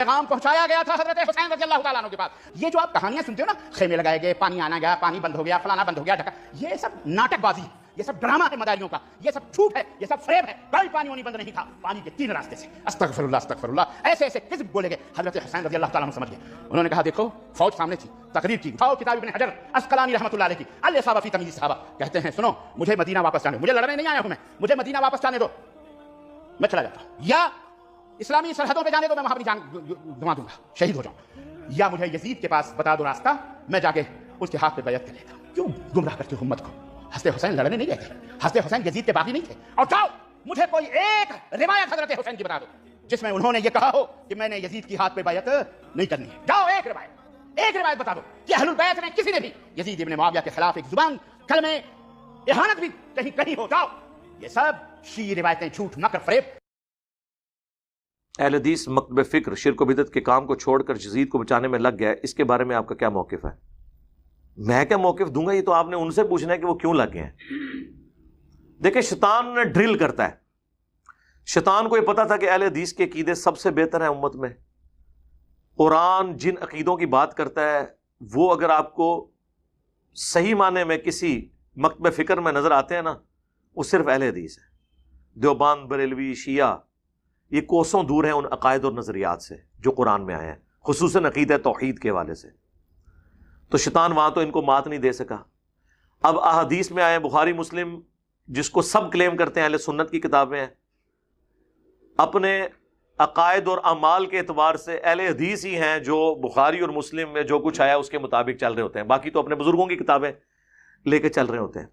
پیغام پہنچایا گیا تھا حضرت حسین رضی اللہ تعالیٰ عنہ کے پاس. یہ جو آپ کہانیاں سنتے ہو نا، خیمے لگائے گئے، پانی آنا گیا، پانی بند ہو گیا، فلانا بند ہو گیا، ڈھکا، یہ سب ناٹک بازی، یہ سب ڈرامہ ہے مداریوں کا، یہ سب جھوٹ ہے، یہ سب فریب ہے. کوئی پانی وانی بند نہیں تھا، پانی کے 3 راستے سے. استغفر اللہ استغفر اللہ، ایسے ایسے کذب بولے گئے. حضرت حسین رضی اللہ تعالیٰ عنہ سمجھ گئے. انہوں نے کہا دیکھو فوج سامنے تھی، تقریر کی. اٹھاؤ کتاب ابن حجر اسقلانی رحمۃ اللہ علیہ کی الاصابہ فی تمییز الصحابہ. کہتے ہیں سنو مجھے مدینہ واپس جانے دو، مجھے لڑنے نہیں آیا ہوں میں، مجھے مدینہ واپس جانے دو، میں چلا جاتا ہوں، یا اسلامی سرحدوں پہ جانے دو، میں وہاں اپنی جان گنوا دوں گا، شہید ہو جاؤں، یا مجھے یزید کے پاس بتا دو راستہ، میں جا کے اس کے ہاتھ پہ بیعت کر لیتا ہوں. کیوں گمراہ کرتے ہو امت کو؟ حضرت حسین لڑنے نہیں گئے تھے، حضرت حسین یزید کے باغی نہیں تھے. اور جاؤ مجھے کوئی ایک روایت حضرت حسین کی بتا دو جس میں انہوں نے یہ کہا ہو کہ میں نے یزید کی ہاتھ پہ بیعت نہیں کرنی ہے. جاؤ ایک روایت بتا دو کہ اہل البیت میں کسی نے بھی یزید ابن معاویہ کے خلاف ایک زبان کلمے اہانت بھی کہیں ہو. جاؤ. یہ سب شیعی روایتیں، جھوٹ، مکر، فریب. اہل حدیث مکتب فکر شرک و بدعت کے کام کو چھوڑ کر یزید کو بچانے میں لگ گیا، اس کے بارے میں آپ کا کیا موقف ہے؟ میں کیا موقف دوں گا، یہ تو آپ نے ان سے پوچھنا ہے کہ وہ کیوں لگ گئے ہیں. دیکھیں شیطان ڈرل کرتا ہے. شیطان کو یہ پتا تھا کہ اہل حدیث کے عقیدے سب سے بہتر ہیں امت میں. قرآن جن عقیدوں کی بات کرتا ہے وہ اگر آپ کو صحیح معنی میں کسی مکتب فکر میں نظر آتے ہیں نا، وہ صرف اہل حدیث ہے. دیوبند، بریلوی، شیعہ، یہ کوسوں دور ہیں ان عقائد اور نظریات سے جو قرآن میں آئے ہیں، خصوصاً عقیدہ توحید کے حوالے سے. تو شیطان وہاں تو ان کو مات نہیں دے سکا. اب احادیث میں آئے، بخاری مسلم جس کو سب کلیم کرتے ہیں اہل سنت کی کتابیں ہیں، اپنے عقائد اور اعمال کے اعتبار سے اہل حدیث ہی ہیں جو بخاری اور مسلم میں جو کچھ آیا اس کے مطابق چل رہے ہوتے ہیں. باقی تو اپنے بزرگوں کی کتابیں لے کے چل رہے ہوتے ہیں.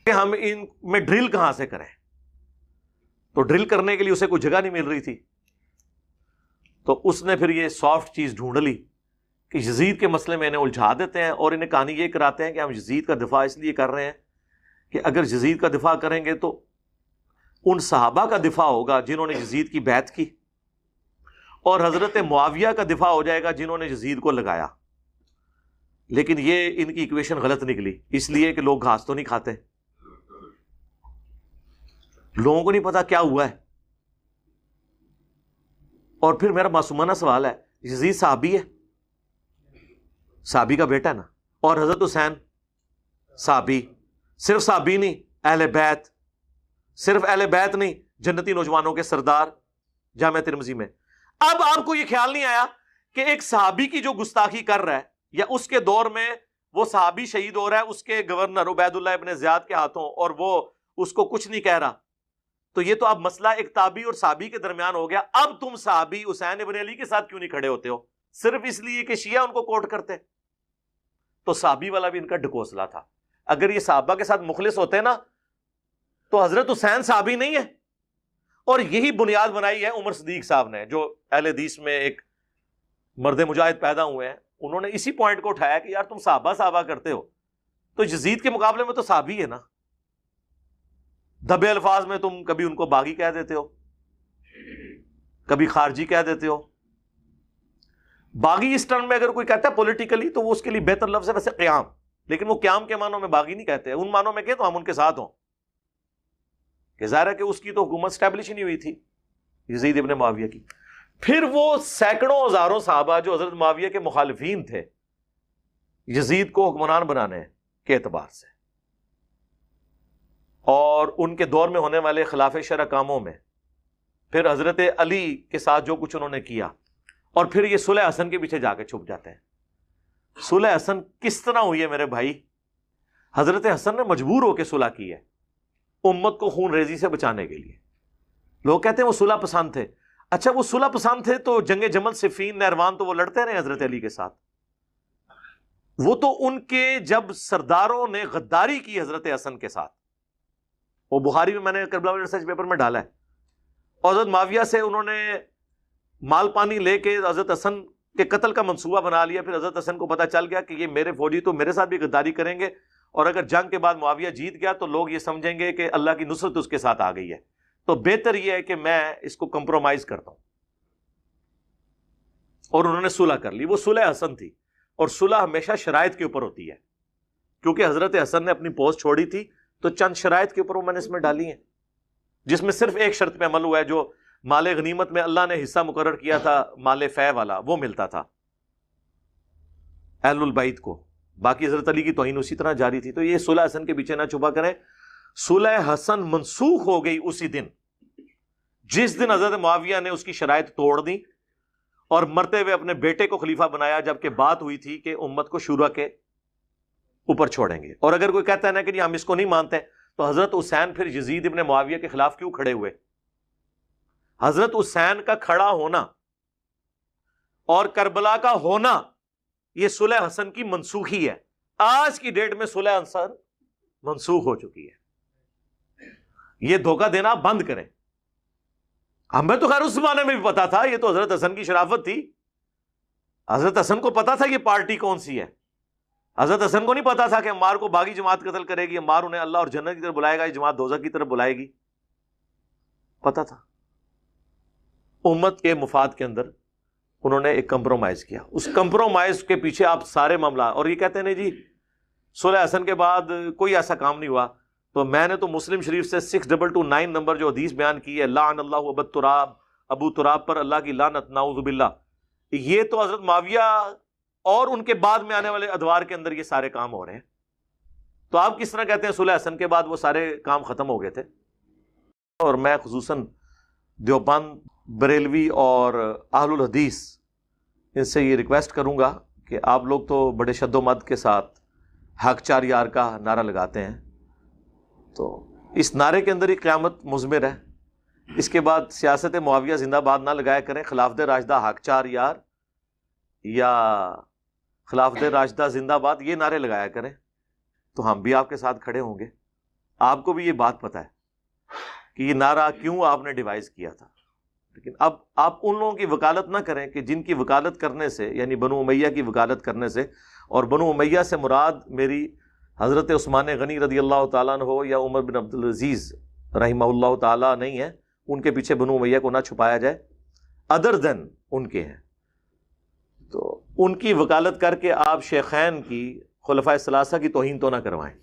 کہ ہم ان میں ڈرل کہاں سے کریں؟ تو ڈرل کرنے کے لیے اسے کوئی جگہ نہیں مل رہی تھی، تو اس نے پھر یہ سافٹ چیز ڈھونڈ لی کہ یزید کے مسئلے میں انہیں الجھا دیتے ہیں اور انہیں کہانی یہ کراتے ہیں کہ ہم یزید کا دفاع اس لیے کر رہے ہیں کہ اگر یزید کا دفاع کریں گے تو ان صحابہ کا دفاع ہوگا جنہوں نے یزید کی بیعت کی، اور حضرت معاویہ کا دفاع ہو جائے گا جنہوں نے یزید کو لگایا. لیکن یہ ان کی ایکویشن غلط نکلی، اس لیے کہ لوگ گھاس تو نہیں کھاتے، لوگوں کو نہیں پتا کیا ہوا ہے. اور پھر میرا معصومانہ سوال ہے، یزید صحابی ہے، صحابی کا بیٹا ہے نا، اور حضرت حسین صحابی، صرف صحابی نہیں، اہل بیت، صرف اہل بیت نہیں، جنتی نوجوانوں کے سردار جامع ترمذی میں. اب آپ کو یہ خیال نہیں آیا کہ ایک صحابی کی جو گستاخی کر رہا ہے، یا اس کے دور میں وہ صحابی شہید ہو رہا ہے اس کے گورنر عبید اللہ ابن زیاد کے ہاتھوں، اور وہ اس کو کچھ نہیں کہہ رہا، تو یہ تو اب مسئلہ ایک تابعی اور صحابی کے درمیان ہو گیا. اب تم صحابی حسین ابن علی کے ساتھ کیوں نہیں کھڑے ہوتے ہو؟ صرف اس لیے کہ شیعہ ان کو کوٹ کرتے. تو صحابی والا بھی ان کا ڈھکوسلہ تھا. اگر یہ صحابہ کے ساتھ مخلص ہوتے نا تو حضرت حسین صحابی نہیں ہے. اور یہی بنیاد بنائی ہے عمر صدیق صاحب نے، جو اہل حدیث میں ایک مرد مجاہد پیدا ہوئے ہیں. انہوں نے اسی پوائنٹ کو اٹھایا کہ یار تم صحابہ کرتے ہو تو یزید کے مقابلے میں تو صحابی ہے نا. دبے الفاظ میں تم کبھی ان کو باغی کہہ دیتے ہو، کبھی خارجی کہہ دیتے ہو. باغی اس ٹرم میں اگر کوئی کہتا ہے پولیٹیکلی تو وہ اس کے لیے بہتر لفظ ہے ویسے قیام، لیکن وہ قیام کے معنوں میں باغی نہیں کہتے. ان معنوں میں کہ تو ہم ان کے ساتھ ہوں، کہ ظاہر ہے کہ اس کی تو حکومت اسٹیبلش ہی نہیں ہوئی تھی یزید ابن معاویہ کی. پھر وہ سینکڑوں ہزاروں صحابہ جو حضرت معاویہ کے مخالفین تھے یزید کو حکمران بنانے کے اعتبار سے، اور ان کے دور میں ہونے والے خلاف شرع کاموں میں پھر حضرت علی کے ساتھ جو کچھ انہوں نے کیا، اور پھر یہ صلح حسن کے پیچھے جا کے چھپ جاتے ہیں. صلح حسن کس طرح ہوئی ہے میرے بھائی؟ حضرت حسن نے مجبور ہو کے صلح کی ہے امت کو خون ریزی سے بچانے کے لیے. لوگ کہتے ہیں وہ صلح پسند تھے. اچھا وہ صلح پسند تھے تو جنگ جمل، صفین، نہروان تو وہ لڑتے رہے حضرت علی کے ساتھ. وہ تو ان کے جب سرداروں نے غداری کی حضرت حسن کے ساتھ، وہ بخاری میں میں نے کربلا ریسرچ پیپر میں ڈالا ہے، اور حضرت معاویہ سے انہوں نے مال پانی لے کے حضرت حسن کے قتل کا منصوبہ بنا لیا. پھر حضرت حسن کو پتہ چل گیا کہ یہ میرے فوجی تو میرے ساتھ بھی غداری کریں گے، اور اگر جنگ کے بعد معاویہ جیت گیا تو لوگ یہ سمجھیں گے کہ اللہ کی نصرت اس کے ساتھ آ گئی ہے، تو بہتر یہ ہے کہ میں اس کو کمپرومائز کرتا ہوں. اور انہوں نے صلح کر لی. وہ صلح حسن تھی، اور صلح ہمیشہ شرائط کے اوپر ہوتی ہے. کیونکہ حضرت حسن نے اپنی پوسٹ چھوڑی تھی تو چند شرائط کے اوپر وہ میں نے اس میں ڈالی ہیں، جس میں صرف ایک شرط پہ عمل ہوا ہے جو مال غنیمت میں اللہ نے حصہ مقرر کیا تھا مال فے والا، وہ ملتا تھا اہل البیت کو، باقی حضرت علی کی توہین اسی طرح جاری تھی۔ تو یہ صلح حسن کے پیچھے نہ چھپا کریں، صلح حسن منسوخ ہو گئی اسی دن جس دن حضرت معاویہ نے اس کی شرائط توڑ دی اور مرتے ہوئے اپنے بیٹے کو خلیفہ بنایا، جبکہ بات ہوئی تھی کہ امت کو شورا کے اوپر چھوڑیں گے۔ اور اگر کوئی کہتا ہے نا کہ جی ہم اس کو نہیں مانتے، تو حضرت حسین پھر یزید ابن معاویہ کے خلاف کیوں کھڑے ہوئے؟ حضرت حسین کا کھڑا ہونا اور کربلا کا ہونا یہ صلح حسن کی منسوخی ہے۔ آج کی ڈیٹ میں صلح حسن منسوخ ہو چکی ہے۔ یہ دھوکہ دینا آپ بند کریں۔ ہمیں تو خیر اس زمانے میں بھی پتا تھا، یہ تو حضرت حسن کی شرافت تھی، حضرت حسن کو پتا تھا یہ پارٹی کون سی ہے۔ حضرت حسن کو نہیں پتا تھا کہ عمار کو باغی جماعت قتل کرے گی، عمار انہیں اللہ اور جنت کی طرف بلائے گا، یہ جماعت دوزخ کی طرف بلائے گی، پتا تھا۔ امت کے مفاد کے اندر انہوں نے ایک کمپرومائز کیا، اس کمپرومائز کے پیچھے آپ سارے معاملات، اور یہ کہتے ہیں نہیں جی صلح حسن کے بعد کوئی ایسا کام نہیں ہوا۔ تو میں نے تو مسلم شریف سے 6229 نمبر جو حدیث بیان کی ہے، لعن اللہ ابو تراب پر اللہ کی لعنت، نعوذ باللہ، یہ تو حضرت معاویہ اور ان کے بعد میں آنے والے ادوار کے اندر یہ سارے کام ہو رہے ہیں۔ تو آپ کس طرح کہتے ہیں صلح حسن کے بعد وہ سارے کام ختم ہو گئے تھے؟ اور میں خصوصاً دیوبند، بریلوی اور اہل الحدیث ان سے یہ ریکویسٹ کروں گا کہ آپ لوگ تو بڑے شد و مد کے ساتھ حق چار یار کا نعرہ لگاتے ہیں، تو اس نعرے کے اندر ہی قیامت مضمر ہے۔ اس کے بعد سیاست معاویہ زندہ باد نہ لگایا کریں، خلافت راشدہ حق چار یار یا خلافت راشدہ زندہ باد یہ نعرے لگایا کریں، تو ہم بھی آپ کے ساتھ کھڑے ہوں گے۔ آپ کو بھی یہ بات پتہ ہے کہ یہ نعرہ کیوں آپ نے ڈیوائز کیا تھا، لیکن اب آپ ان لوگوں کی وکالت نہ کریں کہ جن کی وکالت کرنے سے، یعنی بنو امیہ کی وکالت کرنے سے، اور بنو امیہ سے مراد میری حضرت عثمان غنی رضی اللہ تعالیٰ عنہ یا عمر بن عبدالعزیز رحمہ اللہ تعالیٰ نہیں ہے، ان کے پیچھے بنو امیہ کو نہ چھپایا جائے، ادر دین ان کے ہیں۔ تو ان کی وکالت کر کے آپ شیخین کی، خلفائے ثلاثہ کی توہین تو نہ کروائیں۔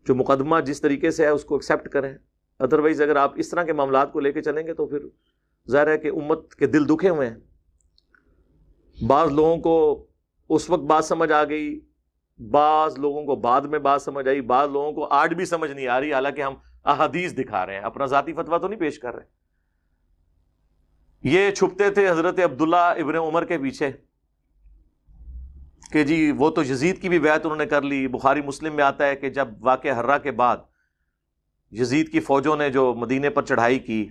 جو مقدمہ جس طریقے سے ہے اس کو ایکسیپٹ کریں، ادروائز اگر آپ اس طرح کے معاملات کو لے کے چلیں گے تو پھر ظاہر ہے کہ امت کے دل دکھے ہوئے ہیں۔ بعض لوگوں کو اس وقت بات سمجھ آ گئی، بعض لوگوں کو بعد میں بات سمجھ آئی، بعض لوگوں کو آج بھی سمجھ نہیں آ رہی، حالانکہ ہم احادیث دکھا رہے ہیں، اپنا ذاتی فتویٰ تو نہیں پیش کر رہے۔ یہ چھپتے تھے حضرت عبداللہ ابن عمر کے پیچھے کہ جی وہ تو یزید کی بھی بیعت انہوں نے کر لی۔ بخاری مسلم میں آتا ہے کہ جب واقعہ ہرہ کے بعد یزید کی فوجوں نے جو مدینے پر چڑھائی کی،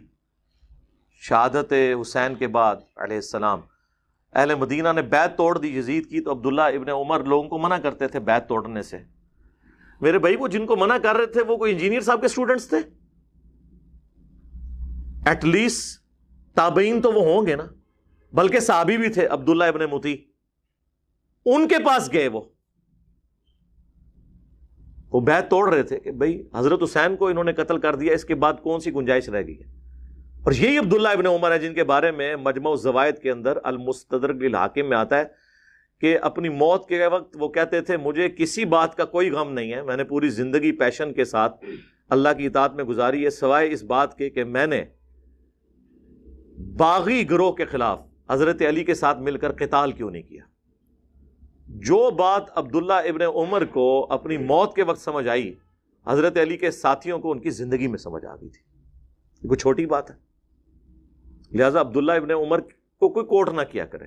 شہادت حسین کے بعد علیہ السلام، اہل مدینہ نے بیعت توڑ دی یزید کی، تو عبداللہ ابن عمر لوگوں کو منع کرتے تھے بیعت توڑنے سے۔ میرے بھائی وہ جن کو منع کر رہے تھے وہ کوئی انجینئر صاحب کے اسٹوڈنٹس تھے؟ ایٹ لیسٹ تابعین تو وہ ہوں گے نا، بلکہ صحابی بھی تھے، عبداللہ ابن متی، ان کے پاس گئے، وہ بیعت توڑ رہے تھے کہ بھائی حضرت حسین کو انہوں نے قتل کر دیا، اس کے بعد کون سی گنجائش رہ گئی ہے۔ اور یہی عبداللہ ابن عمر ہے جن کے بارے میں مجمع الزوائد کے اندر المستدرک للحاکم میں آتا ہے کہ اپنی موت کے وقت وہ کہتے تھے مجھے کسی بات کا کوئی غم نہیں ہے، میں نے پوری زندگی پیشن کے ساتھ اللہ کی اطاعت میں گزاری ہے، سوائے اس بات کے کہ میں نے باغی گروہ کے خلاف حضرت علی کے ساتھ مل کر قتال کیوں نہیں کیا۔ جو بات عبداللہ ابن عمر کو اپنی موت کے وقت سمجھ آئی، حضرت علی کے ساتھیوں کو ان کی زندگی میں سمجھ آ گئی تھی۔ یہ کوئی چھوٹی بات ہے، لہٰذا عبداللہ ابن عمر کو کوئی کوٹ نہ کیا کرے۔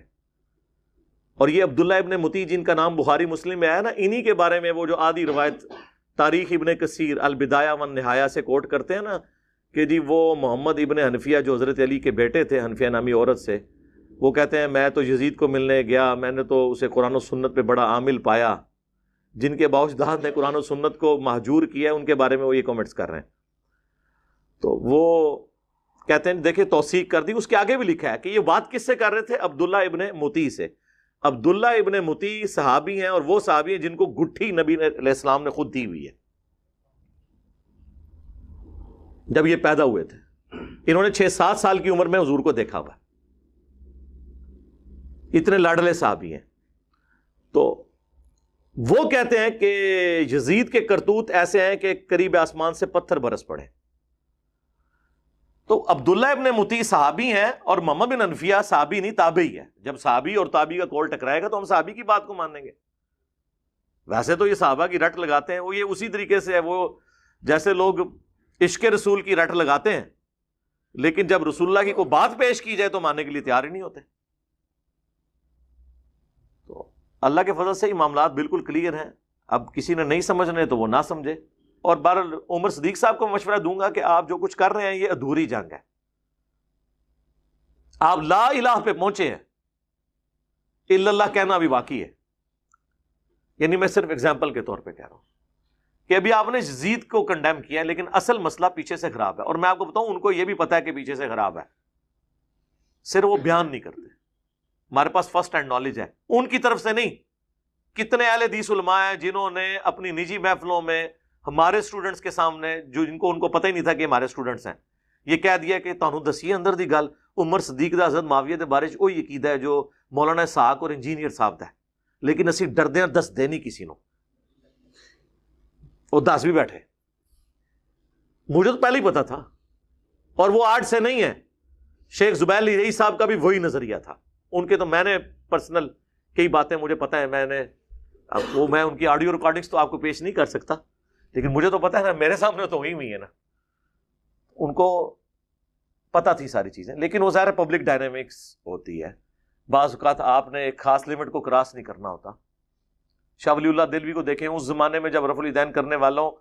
اور یہ عبداللہ ابن متی جن کا نام بخاری مسلم میں آیا نا، انہی کے بارے میں وہ جو آدھی روایت تاریخ ابن کثیر البدایہ والنہایہ سے کوٹ کرتے ہیں نا کہ جی وہ محمد ابن حنفیہ جو حضرت علی کے بیٹے تھے، حنفیہ نامی عورت سے، وہ کہتے ہیں میں تو یزید کو ملنے گیا، میں نے تو اسے قرآن و سنت پہ بڑا عامل پایا۔ جن کے باوجداد نے قرآن و سنت کو مہجور کیا ہے ان کے بارے میں وہ یہ کمنٹس کر رہے ہیں۔ تو وہ کہتے ہیں دیکھیں توثیق کر دی، اس کے آگے بھی لکھا ہے کہ یہ بات کس سے کر رہے تھے؟ عبداللہ ابن متی سے۔ عبداللہ ابن متی صحابی ہیں، اور وہ صحابی ہیں جن کو گٹھی نبی علیہ السلام نے خود دی ہوئی ہے۔ جب یہ پیدا ہوئے تھے انہوں نے 6-7 سال کی عمر میں حضور کو دیکھا ہوا، اتنے لاڈلے صحابی ہیں۔ تو وہ کہتے ہیں کہ یزید کے کرتوت ایسے ہیں کہ قریب آسمان سے پتھر برس پڑے۔ تو عبداللہ ابن مطیع صحابی ہیں اور محمد بن حنفیہ صحابی نہیں تابعی ہے. جب صحابی اور تابعی کا کول ٹکرائے گا تو ہم صحابی کی بات کو مانیں گے. ویسے تو یہ صحابہ کی رٹ لگاتے ہیں, وہ یہ اسی طریقے سے ہے, وہ جیسے لوگ عشق رسول کی رٹ لگاتے ہیں, لیکن جب رسول اللہ کی کوئی بات پیش کی جائے تو ماننے کے لیے تیار ہی نہیں ہوتے. تو اللہ کے فضل سے یہ معاملات بالکل کلیئر ہیں. اب کسی نے نہیں سمجھنے تو وہ نہ سمجھے. اور بہرحال عمر صدیق صاحب کو مشورہ دوں گا کہ آپ جو کچھ کر رہے ہیں یہ ادھوری جنگ ہے. آپ لا الہ پہ پہنچے ہیں, الا اللہ کہنا ابھی باقی ہے. یعنی میں صرف اگزامپل کے طور پہ کہہ رہا ہوں کہ ابھی آپ نے یزید کو کنڈیم کیا ہے, لیکن اصل مسئلہ پیچھے سے خراب ہے. اور میں آپ کو بتاؤں ان کو یہ بھی پتا ہے کہ پیچھے سے خراب ہے, صرف وہ بیان نہیں کرتے. ہمارے پاس فرسٹ ہینڈ نالج ہے, ان کی طرف سے نہیں. کتنے اہل حدیث علماء ہیں جنہوں نے اپنی نجی محفلوں میں ہمارے اسٹوڈنٹس کے سامنے, جو جن کو پتہ ہی نہیں تھا کہ ہمارے اسٹوڈنٹس ہیں, یہ کہہ دیا کہ تانوں دسیے اندر دی گل عمر صدیق دا حضرت معاویہ دے بارے وہی عقیدہ ہے جو مولانا اسحاق اور انجینئر صاحب دا ہے, لیکن اسی ڈردے ہیں دس دے نہیں کسی نو. وہ دس بھی بیٹھے, مجھے تو پہلے ہی پتا تھا. اور وہ آج سے نہیں ہے, شیخ زبیر رئی صاحب کا بھی وہی نظریہ تھا. ان کے تو میں نے پرسنل کئی باتیں مجھے پتا ہے, میں ان کی آڈیو ریکارڈنگز تو آپ کو پیش نہیں کر سکتا, لیکن مجھے تو پتا ہے نا, میرے سامنے تو ہوئی ہے نا. ان کو پتا تھی ساری چیزیں, لیکن وہ ظاہر پبلک ڈائنامکس ہوتی ہے. بعض اوقات آپ نے ایک خاص لمٹ کو کراس نہیں کرنا ہوتا. شاہ ولی اللہ دہلوی کو دیکھیں, اس زمانے میں جب رفع الیدین کرنے والوں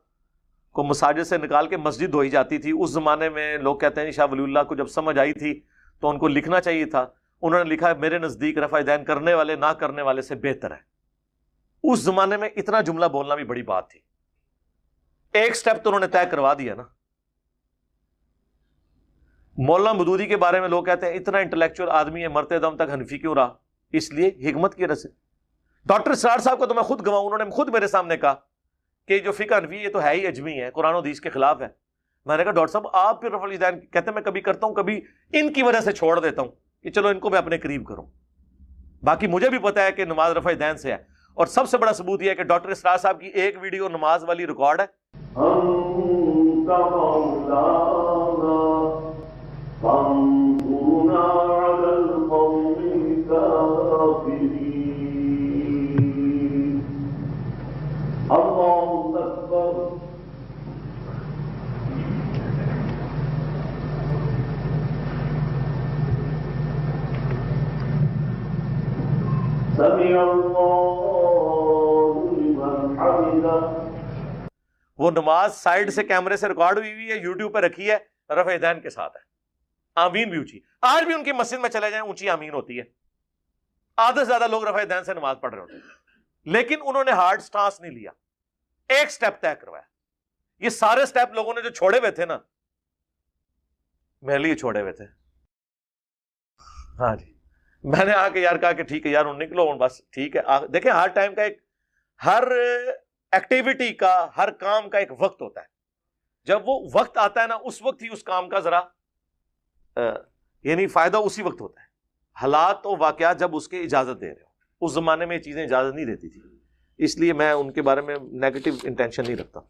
کو مساجد سے نکال کے مسجد دھوئی جاتی تھی, اس زمانے میں لوگ کہتے ہیں شاہ ولی اللہ کو جب سمجھ آئی تھی تو ان کو لکھنا چاہیے تھا. انہوں نے لکھا ہے میرے نزدیک رفع الیدین کرنے والے نہ کرنے والے سے بہتر ہے. اس زمانے میں اتنا جملہ بولنا بھی بڑی بات تھی. ایک سٹیپ تو انہوں نے طے کروا دیا نا. مولانا مودودی کے بارے میں لوگ کہتے ہیں اتنا انٹلیکچوئل آدمی ہے, مرتے دم تک حنفی کیوں رہا؟ اس لیے حکمت کی وجہ سے. ڈاکٹر اسرار صاحب کو تو میں خود گواؤں, انہوں نے خود میرے سامنے کہا کہ جو فقہ حنفی یہ تو ہے ہی اجمی ہے, قرآن و حدیث کے خلاف ہے. میں نے کہا ڈاکٹر صاحب آپ پھر رفع الیدین کہتے ہیں میں کبھی کرتا ہوں, کبھی ان کی وجہ سے چھوڑ دیتا ہوں کہ چلو ان کو میں اپنے قریب کروں. باقی مجھے بھی پتا ہے کہ نماز رفع الیدین سے ہے. اور سب سے بڑا ثبوت یہ ہے کہ ڈاکٹر اسرار صاحب کی ایک ویڈیو نماز والی ریکارڈ ہے. وہ نماز سائیڈ سے کیمرے سے ریکارڈ ہوئی ہے, یوٹیوب پہ رکھی ہے, رفع الیدین کے ساتھ ہے. آمین بھی اونچی, آج بھی ان کی مسجد میں چلے جائیں اونچی آمین ہوتی ہے. آدھے سے زیادہ لوگ رفع الیدین سے نماز پڑھ رہے ہوتے ہیں, لیکن انہوں نے ہارڈ سٹانس نہیں لیا, ایک سٹیپ طے کروایا. یہ سارے سٹیپ لوگوں نے جو چھوڑے ہوئے تھے نا, میرے لیے چھوڑے ہوئے تھے. ہاں جی, میں نے آ کے یار کہا کہ ٹھیک ہے یار نکلو بس ٹھیک ہے. دیکھیں ہر ٹائم کا ہر ایکٹیویٹی کا, ہر کام کا ایک وقت ہوتا ہے. جب وہ وقت آتا ہے نا, اس وقت ہی اس کام کا ذرا یعنی فائدہ اسی وقت ہوتا ہے. حالات و واقعات جب اس کے اجازت دے رہے ہو, اس زمانے میں یہ چیزیں اجازت نہیں دیتی تھی, اس لیے میں ان کے بارے میں نیگیٹو انٹینشن نہیں رکھتا.